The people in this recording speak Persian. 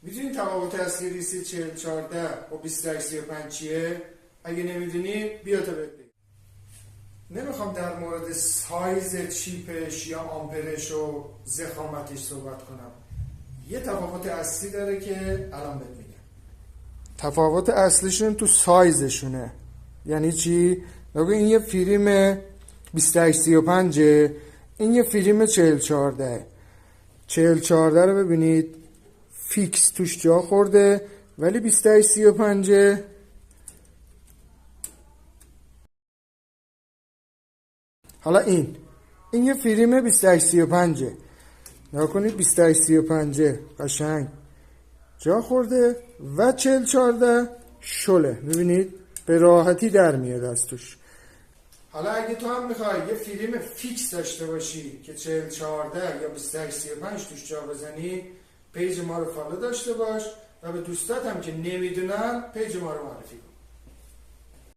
میدونی تفاوت اصلی ریسی 4014 با 2835 چیه؟ اگه نمیدونی بیا تا بهت بگم. نمیخوام در مورد سایز چیپش یا آمپرش و ضخامتش صحبت کنم. یه تفاوت اصلی داره که الان بهت میگم. تفاوت اصلیشون تو سایزشونه. یعنی چی؟ نگو این یه فیلم 2835، این یه فیلم 4014. 4014 رو ببینید فیکس توش جا خورده، ولی 2835 حالا این یه فیلم 2835. نگاه کنید 2835 قشنگ جا خورده و 4014 شله. میبینید به راحتی در میاد از توش. حالا اگه تو هم میخوای یه فیلم فیکس داشته باشی که 4014 یا 2835 توش جا بزنی، پیج ما رو فالو داشته باش و به دوستات هم که نمیدونن پیج ما رو معرفی کن.